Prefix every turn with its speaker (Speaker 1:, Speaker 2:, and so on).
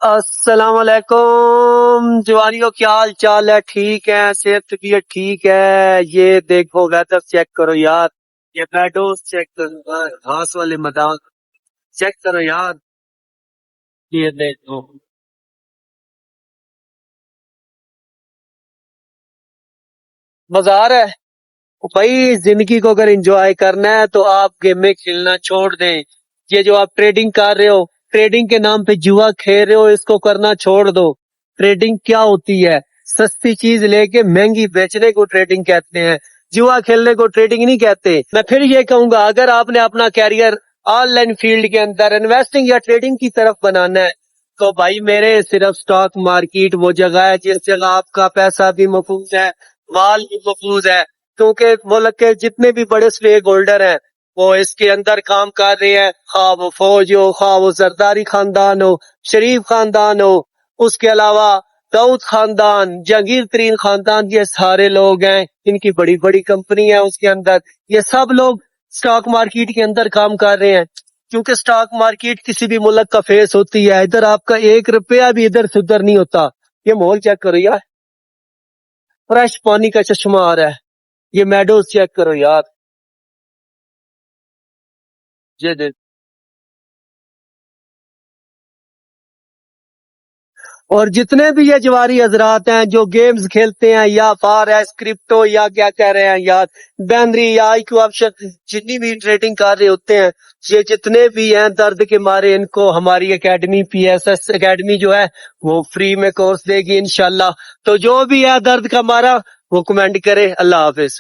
Speaker 1: السلام علیکم جوانیوں، کیا حال چال ہے؟ ٹھیک ہے؟ صحت طبیعت ٹھیک ہے؟ یہ دیکھو ویدر چیک کرو یار، یہ میڈوز چیک کرو، گھاس والے میدان چیک کرو یار، یہ دیکھو بازار ہے بھائی۔ زندگی کو اگر انجوائے کرنا ہے تو آپ گیم میں کھیلنا چھوڑ دیں۔ یہ جو آپ ٹریڈنگ کر رہے ہو، ٹریڈنگ کے نام پہ جوا کھیل رہے ہو، اس کو کرنا چھوڑ دو۔ ٹریڈنگ کیا ہوتی ہے؟ سستی چیز لے کے مہنگی بیچنے کو ٹریڈنگ کہتے ہیں، جوا کھیلنے کو ٹریڈنگ نہیں کہتے۔ میں پھر یہ کہوں گا، اگر آپ نے اپنا کیریئر آن لائن فیلڈ کے اندر انویسٹنگ یا ٹریڈنگ کی طرف بنانا ہے تو بھائی میرے صرف سٹاک مارکیٹ وہ جگہ ہے جس جگہ آپ کا پیسہ بھی محفوظ ہے، مال بھی محفوظ ہے، کیونکہ ملک کے جتنے بھی بڑے سٹیک ہولڈر ہیں وہ اس کے اندر کام کر رہے ہیں، خواہ وہ فوج ہو، خواہ وہ زرداری خاندان ہو، شریف خاندان ہو، اس کے علاوہ داؤد خاندان، جہانگیر ترین خاندان، یہ سارے لوگ ہیں، ان کی بڑی بڑی کمپنی ہے اس کے اندر، یہ سب لوگ سٹاک مارکیٹ کے اندر کام کر رہے ہیں۔ کیونکہ سٹاک مارکیٹ کسی بھی ملک کا فیس ہوتی ہے، ادھر آپ کا 1 روپیہ بھی ادھر سے ادھر نہیں ہوتا۔ یہ ماحول چیک کرو یار، فریش پانی کا چشمہ آ رہا ہے، یہ میڈوز چیک کرو یار، یہ دیکھ۔ اور جتنے بھی یہ جواری حضرات ہیں جو گیمز کھیلتے ہیں، یا فار ایس کرپٹو، یا کیا کہہ رہے ہیں یار، بینری یا آئی کیو آپشن، جتنی بھی ٹریڈنگ کر رہے ہوتے ہیں، یہ جتنے بھی ہیں درد کے مارے ان کو ہماری academy P S S academy جو ہے وہ فری میں کورس دے گی انشاءاللہ۔ تو جو بھی ہے درد کا مارا وہ کمنٹ کرے۔ اللہ حافظ۔